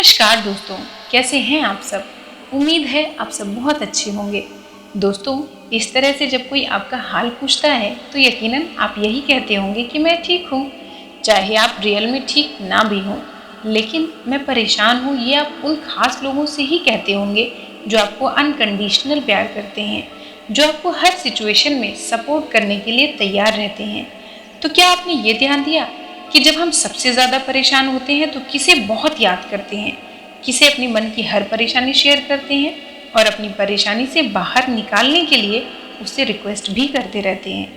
नमस्कार दोस्तों, कैसे हैं आप सब। उम्मीद है आप सब बहुत अच्छे होंगे। दोस्तों, इस तरह से जब कोई आपका हाल पूछता है तो यकीनन आप यही कहते होंगे कि मैं ठीक हूँ। चाहे आप रियल में ठीक ना भी हों, लेकिन मैं परेशान हूँ ये आप उन खास लोगों से ही कहते होंगे जो आपको अनकंडीशनल प्यार करते हैं, जो आपको हर सिचुएशन में सपोर्ट करने के लिए तैयार रहते हैं। तो क्या आपने ये ध्यान दिया कि जब हम सबसे ज़्यादा परेशान होते हैं तो किसे बहुत याद करते हैं, किसे अपनी मन की हर परेशानी शेयर करते हैं और अपनी परेशानी से बाहर निकालने के लिए उससे रिक्वेस्ट भी करते रहते हैं।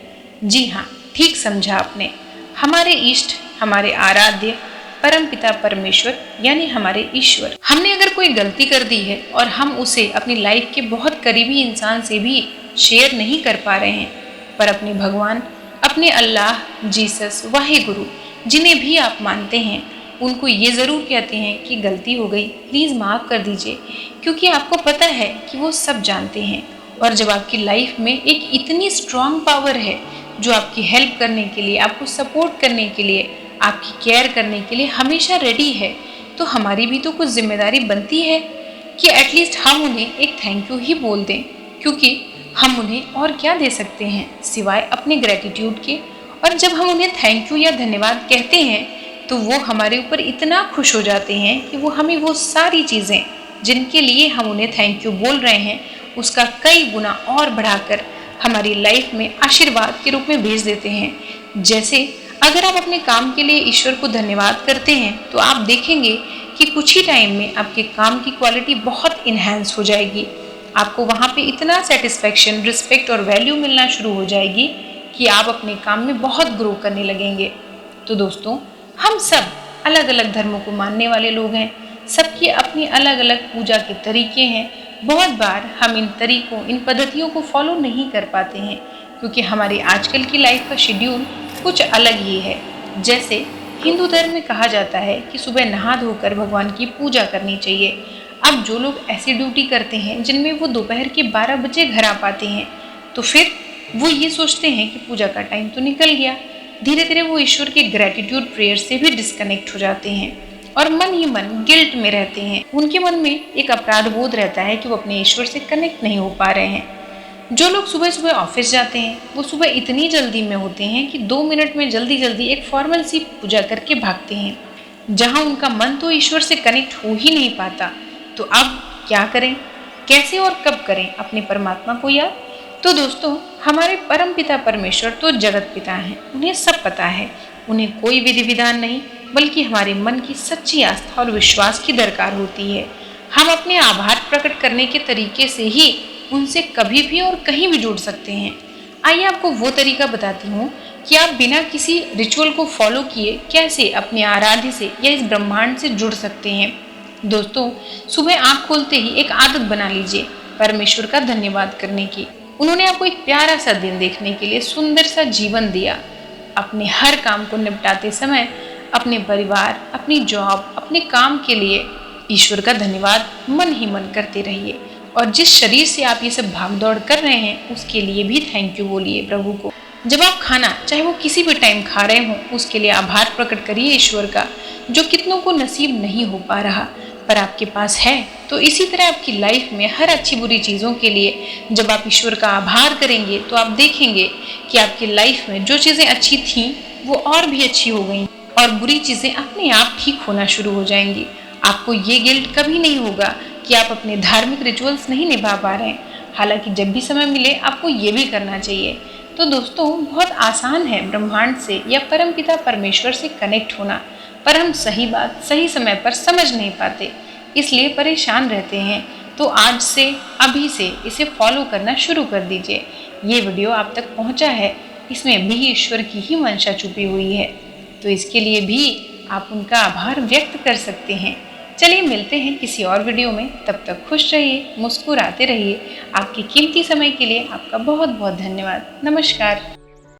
जी हाँ, ठीक समझा आपने। हमारे इष्ट, हमारे आराध्य परम पिता परमेश्वर यानी हमारे ईश्वर। हमने अगर कोई गलती कर दी है और हम उसे अपनी लाइफ के बहुत करीबी इंसान से भी शेयर नहीं कर पा रहे हैं, पर अपने भगवान, अपने अल्लाह, जीसस, वाहिगुरु जिन्हें भी आप मानते हैं, उनको ये ज़रूर कहते हैं कि गलती हो गई, प्लीज़ माफ़ कर दीजिए, क्योंकि आपको पता है कि वो सब जानते हैं। और जब आपकी लाइफ में एक इतनी स्ट्रॉन्ग पावर है जो आपकी हेल्प करने के लिए, आपको सपोर्ट करने के लिए, आपकी केयर करने के लिए हमेशा रेडी है, तो हमारी भी तो कुछ जिम्मेदारी बनती है कि एटलीस्ट हम उन्हें एक थैंक यू ही बोल दें, क्योंकि हम उन्हें और क्या दे सकते हैं सिवाय अपने ग्रेटिट्यूड के। और जब हम उन्हें थैंक यू या धन्यवाद कहते हैं तो वो हमारे ऊपर इतना खुश हो जाते हैं कि वो हमें वो सारी चीज़ें जिनके लिए हम उन्हें थैंक यू बोल रहे हैं उसका कई गुना और बढ़ाकर हमारी लाइफ में आशीर्वाद के रूप में भेज देते हैं। जैसे अगर आप अपने काम के लिए ईश्वर को धन्यवाद करते हैं तो आप देखेंगे कि कुछ ही टाइम में आपके काम की क्वालिटी बहुत इन्हेंस हो जाएगी। आपको वहाँ पे इतना सेटिस्फेक्शन, रिस्पेक्ट और वैल्यू मिलना शुरू हो जाएगी कि आप अपने काम में बहुत ग्रो करने लगेंगे। तो दोस्तों, हम सब अलग अलग धर्मों को मानने वाले लोग हैं, सबकी अपनी अलग अलग पूजा के तरीके हैं। बहुत बार हम इन तरीकों, इन पद्धतियों को फॉलो नहीं कर पाते हैं क्योंकि हमारी आजकल की लाइफ का शेड्यूल कुछ अलग ही है। जैसे हिंदू धर्म में कहा जाता है कि सुबह नहा धोकर भगवान की पूजा करनी चाहिए। अब जो लोग ऐसी ड्यूटी करते हैं जिनमें वो दोपहर के 12 बजे घर आ पाते हैं, तो फिर वो ये सोचते हैं कि पूजा का टाइम तो निकल गया। धीरे धीरे वो ईश्वर के ग्रेटिट्यूड प्रेयर से भी डिस्कनेक्ट हो जाते हैं और मन ही मन गिल्ट में रहते हैं। उनके मन में एक अपराध बोध रहता है कि वो अपने ईश्वर से कनेक्ट नहीं हो पा रहे हैं। जो लोग सुबह सुबह ऑफिस जाते हैं वो सुबह इतनी जल्दी में होते हैं कि 2 मिनट में जल्दी जल्दी एक फॉर्मल सी पूजा करके भागते हैं, जहाँ उनका मन तो ईश्वर से कनेक्ट हो ही नहीं पाता। तो अब क्या करें, कैसे और कब करें अपने परमात्मा को याद। तो दोस्तों, हमारे परम पिता परमेश्वर तो जगत पिता हैं, उन्हें सब पता है। उन्हें कोई विधि विधान नहीं बल्कि हमारे मन की सच्ची आस्था और विश्वास की दरकार होती है। हम अपने आभार प्रकट करने के तरीके से ही उनसे कभी भी और कहीं भी जुड़ सकते हैं। आइए आपको वो तरीका बताती हूँ कि आप बिना किसी रिचुअल को फॉलो किए कैसे अपने आराध्य से या इस ब्रह्मांड से जुड़ सकते हैं। दोस्तों, सुबह आँख खोलते ही एक आदत बना लीजिए परमेश्वर का धन्यवाद करने की। उन्होंने आपको एक प्यारा सा दिन देखने के लिए सुंदर सा जीवन दिया। अपने हर काम को निपटाते समय अपने परिवार, अपनी जॉब, अपने काम के लिए ईश्वर का धन्यवाद मन ही मन करते रहिए। और जिस शरीर से आप ये सब भाग दौड़ कर रहे हैं उसके लिए भी थैंक यू बोलिए प्रभु को। जब आप खाना, चाहे वो किसी भी टाइम खा रहे हों, उसके लिए आभार प्रकट करिए ईश्वर का, जो कितनों को नसीब नहीं हो पा रहा पर आपके पास है। तो इसी तरह आपकी लाइफ में हर अच्छी बुरी चीज़ों के लिए जब आप ईश्वर का आभार करेंगे तो आप देखेंगे कि आपकी लाइफ में जो चीज़ें अच्छी थीं वो और भी अच्छी हो गई और बुरी चीज़ें अपने आप ठीक होना शुरू हो जाएंगी। आपको ये गिल्ट कभी नहीं होगा कि आप अपने धार्मिक रिचुअल्स नहीं निभा पा रहे हैं, हालांकि जब भी समय मिले आपको ये भी करना चाहिए। तो दोस्तों, बहुत आसान है ब्रह्मांड से या परम पिता परमेश्वर से कनेक्ट होना, पर हम सही बात सही समय पर समझ नहीं पाते, इसलिए परेशान रहते हैं। तो आज से, अभी से इसे फॉलो करना शुरू कर दीजिए। ये वीडियो आप तक पहुंचा है, इसमें भी ईश्वर की ही मंशा छुपी हुई है, तो इसके लिए भी आप उनका आभार व्यक्त कर सकते हैं। चलिए मिलते हैं किसी और वीडियो में, तब तक खुश रहिए, मुस्कुराते रहिए। आपके कीमती समय के लिए आपका बहुत बहुत धन्यवाद। नमस्कार।